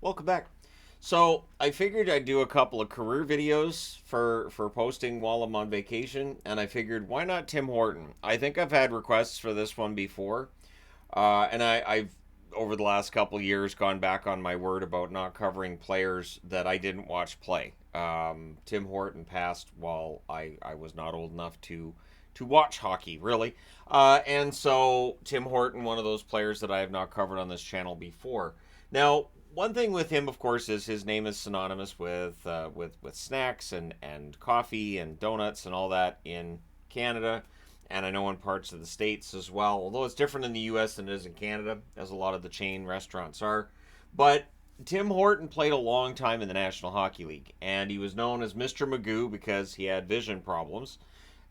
Welcome back. So I figured I'd do a couple of career videos for posting while I'm on vacation, and I figured why not Tim Horton? I think I've had requests for this one before, and I've over the last couple of years gone back on my word about not covering players that I didn't watch play. Tim Horton passed while I was not old enough to watch hockey, really. And so Tim Horton, one of those players that I have not covered on this channel before. Now, one thing with him, of course, is his name is synonymous with snacks and coffee and donuts and all that in Canada, and I know in parts of the states as well. Although it's different in the U.S. than it is in Canada, as a lot of the chain restaurants are. But Tim Horton played a long time in the National Hockey League, and he was known as Mr. Magoo because he had vision problems.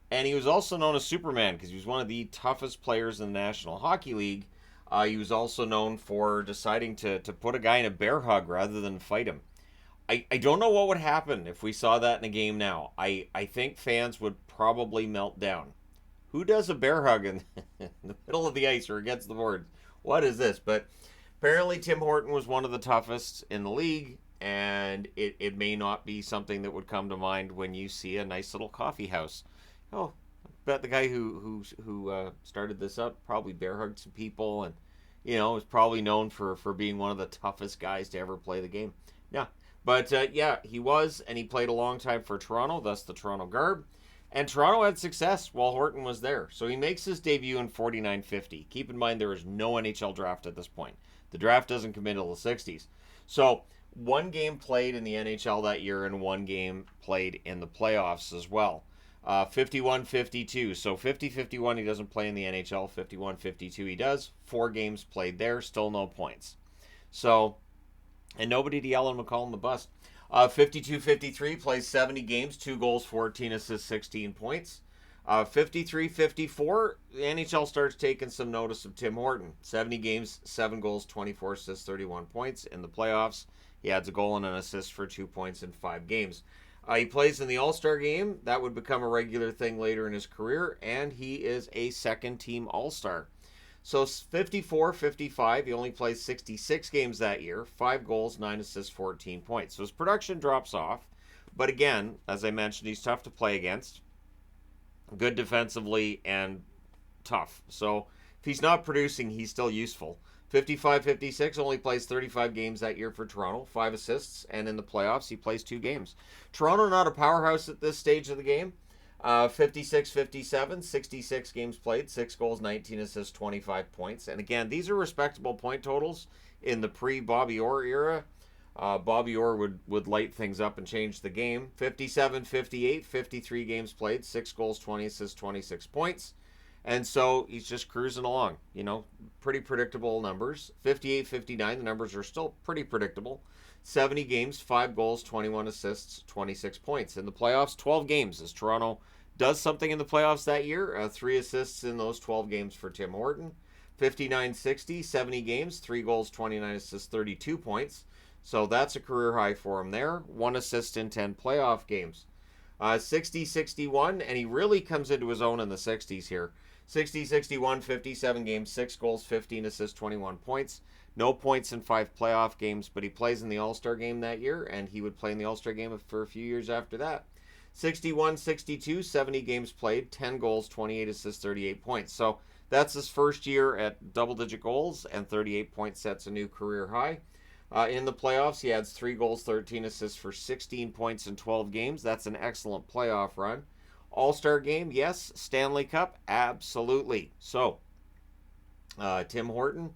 And he was also known as Superman because he was one of the toughest players in the National Hockey League. He was also known for deciding to put a guy in a bear hug rather than fight him. I don't know what would happen if we saw that in a game now. I think fans would probably melt down. Who does a bear hug in the middle of the ice or against the boards? What is this? But apparently Tim Horton was one of the toughest in the league, and it may not be something that would come to mind when you see a nice little coffee house. Oh, I bet the guy who started this up probably bear hugged some people, and was probably known for being one of the toughest guys to ever play the game. Yeah, but yeah, he was, and he played a long time for Toronto, thus the Toronto Garb. And Toronto had success while Horton was there. So he makes his debut in 49-50. Keep in mind there is no NHL draft at this point. The draft doesn't come until the 60s. So one game played in the NHL that year and one game played in the playoffs as well. 51-52. So 50-51 he doesn't play in the NHL. 51-52 he does. 4 games played there. Still no points. So, and nobody to yell and call him the bust. 52-53 plays 70 games, 2 goals, 14 assists, 16 points. 53-54, the NHL starts taking some notice of Tim Horton. 70 games, 7 goals, 24 assists, 31 points. In the playoffs, he adds a goal and an assist for 2 points in 5 games. He plays in the All-Star game. That would become a regular thing later in his career, and he is a second-team All-Star. So 54-55, he only plays 66 games that year, 5 goals, 9 assists, 14 points. So his production drops off. But again, as I mentioned, he's tough to play against. Good defensively and tough. So if he's not producing, he's still useful. 55-56 only plays 35 games that year for Toronto, 5 assists, and in the playoffs he plays 2 games. Toronto not a powerhouse at this stage of the game. 56-57, 66 games played, 6 goals, 19 assists, 25 points. And again, these are respectable point totals in the pre-Bobby Orr era. Bobby Orr would light things up and change the game. 57-58, 53 games played, 6 goals, 20 assists, 26 points. And so he's just cruising along, pretty predictable numbers. 58-59, the numbers are still pretty predictable. 70 games, 5 goals, 21 assists, 26 points. In the playoffs, 12 games as Toronto does something in the playoffs that year. 3 assists in those 12 games for Tim Horton. 59-60, 70 games, 3 goals, 29 assists, 32 points. So that's a career high for him there. 1 assist in 10 playoff games. 60-61, and he really comes into his own in the 60s here. 60-61, 57 games, 6 goals, 15 assists, 21 points. No points in 5 playoff games, but he plays in the All-Star game that year, and he would play in the All-Star game for a few years after that. 61-62, 70 games played, 10 goals, 28 assists, 38 points. So that's his first year at double-digit goals, and 38 points sets a new career high. In the playoffs, he adds 3 goals, 13 assists for 16 points in 12 games. That's an excellent playoff run. All-Star game, yes. Stanley Cup, absolutely. So, Tim Horton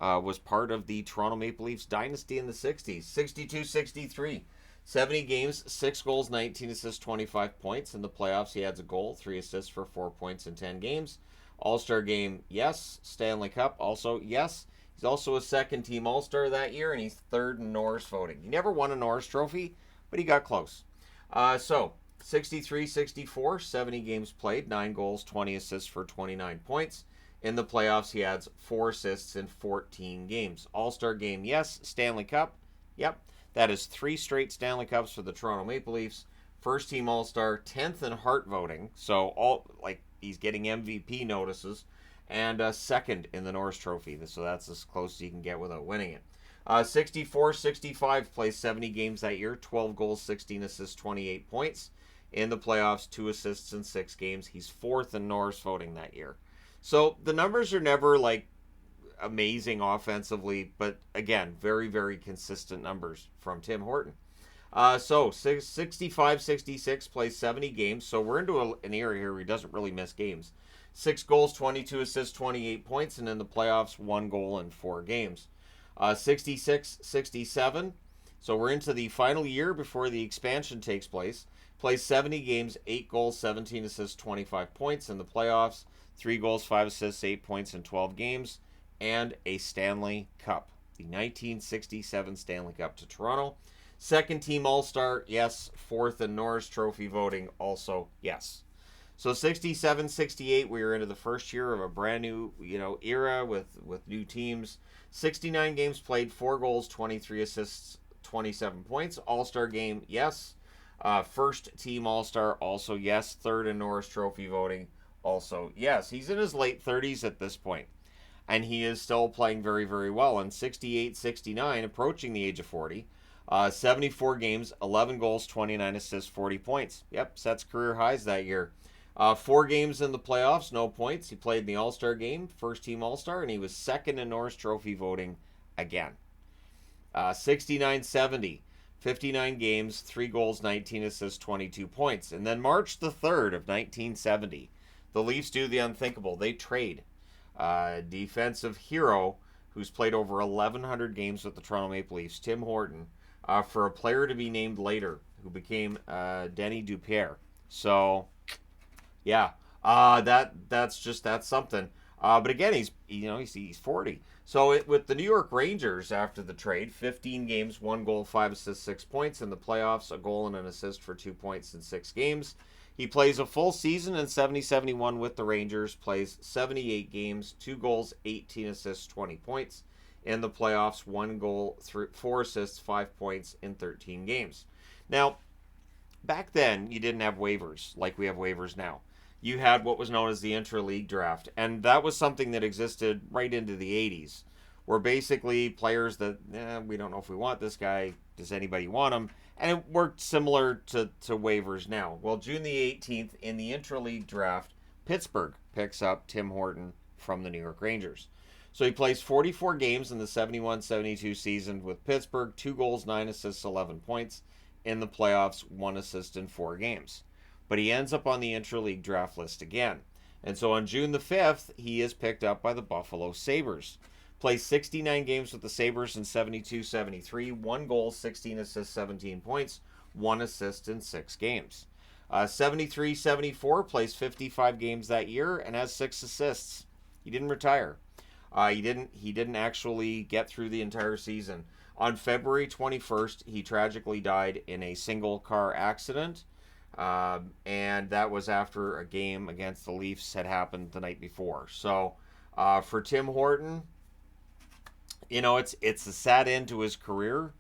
was part of the Toronto Maple Leafs dynasty in the 60s. 62-63, 70 games, 6 goals, 19 assists, 25 points. In the playoffs, he adds a goal, 3 assists for 4 points in 10 games. All-Star game, yes. Stanley Cup, also yes. He's also a second-team All-Star that year, and he's third in Norris voting. He never won a Norris Trophy, but he got close. So, 63-64, 70 games played, 9 goals, 20 assists for 29 points. In the playoffs, he adds 4 assists in 14 games. All-Star game, yes. Stanley Cup, yep. That is 3 straight Stanley Cups for the Toronto Maple Leafs. First-team All-Star, 10th in Hart voting, so he's getting MVP notices. And second in the Norris Trophy. So that's as close as you can get without winning it. 64-65, plays 70 games that year, 12 goals, 16 assists, 28 points. In the playoffs, 2 assists in 6 games. He's 4th in Norris voting that year. So the numbers are never like amazing offensively, but again, very, very consistent numbers from Tim Horton. 65-66, plays 70 games. So we're into an era here where he doesn't really miss games. 6 goals, 22 assists, 28 points, and in the playoffs, 1 goal in 4 games. 66-67. So we're into the final year before the expansion takes place. Plays 70 games, 8 goals, 17 assists, 25 points in the playoffs. 3 goals, 5 assists, 8 points in 12 games. And a Stanley Cup. The 1967 Stanley Cup to Toronto. Second team All-Star, yes. 4th in Norris Trophy voting, also yes. So 67-68, we were into the first year of a brand new, era with new teams. 69 games played, 4 goals, 23 assists, 27 points. All-Star game, yes. First team All-Star, also yes. Third in Norris Trophy voting, also yes. He's in his late 30s at this point, and he is still playing very, very well. In 68-69, approaching the age of 40, 74 games, 11 goals, 29 assists, 40 points. Yep, sets career highs that year. 4 games in the playoffs, no points. He played in the All-Star game, first team All-Star, and he was second in Norris Trophy voting again. 69-70, 59 games, 3 goals, 19 assists, 22 points. And then March the 3rd of 1970, the Leafs do the unthinkable. They trade defensive hero who's played over 1,100 games with the Toronto Maple Leafs, Tim Horton, for a player to be named later who became Denny Dupierre. So, yeah, that's something. But again, he's 40. So with the New York Rangers after the trade, 15 games, 1 goal, 5 assists, 6 points in the playoffs, a goal and an assist for 2 points in 6 games. He plays a full season in 70-71 with the Rangers, plays 78 games, 2 goals, 18 assists, 20 points. In the playoffs, 1 goal, 4 assists, 5 points in 13 games. Now, back then, you didn't have waivers like we have waivers now. You had what was known as the intra-league draft, and that was something that existed right into the 80s, where basically players that, we don't know if we want this guy, does anybody want him? And it worked similar to waivers now. Well, June the 18th, in the intra-league draft, Pittsburgh picks up Tim Horton from the New York Rangers. So he plays 44 games in the 71-72 season with Pittsburgh, 2 goals, 9 assists, 11 points. In the playoffs, 1 assist in 4 games. But he ends up on the intra-league draft list again. And so on June the 5th, he is picked up by the Buffalo Sabres. Plays 69 games with the Sabres in 72-73, 1 goal, 16 assists, 17 points, 1 assist in 6 games. 73-74, plays 55 games that year and has 6 assists. He didn't retire. He didn't actually get through the entire season. On February 21st, he tragically died in a single car accident. And that was after a game against the Leafs had happened the night before. So for Tim Horton, it's a sad end to his career.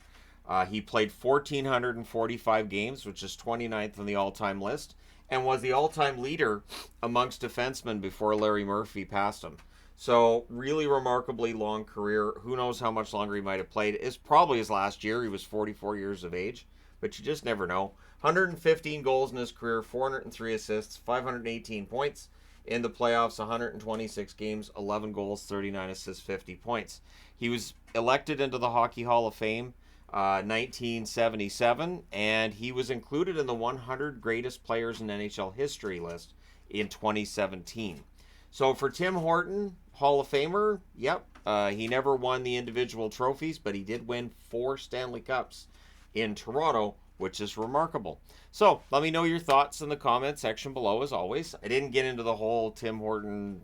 He played 1,445 games, which is 29th on the all-time list, and was the all-time leader amongst defensemen before Larry Murphy passed him. So really remarkably long career. Who knows how much longer he might have played. It's probably his last year. He was 44 years of age, but you just never know. 115 goals in his career, 403 assists, 518 points. In the playoffs, 126 games, 11 goals, 39 assists, 50 points. He was elected into the Hockey Hall of Fame 1977, and he was included in the 100 greatest players in NHL history list in 2017. So for Tim Horton, Hall of Famer, yep. He never won the individual trophies, but he did win 4 Stanley Cups in Toronto, which is remarkable. So let me know your thoughts in the comment section below, as always. I didn't get into the whole Tim Horton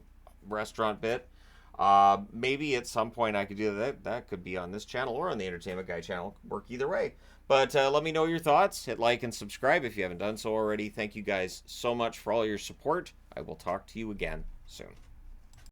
restaurant bit. Maybe at some point I could do that. That could be on this channel or on the Entertainment Guy channel. Work either way. But let me know your thoughts. Hit like and subscribe if you haven't done so already. Thank you guys so much for all your support. I will talk to you again soon.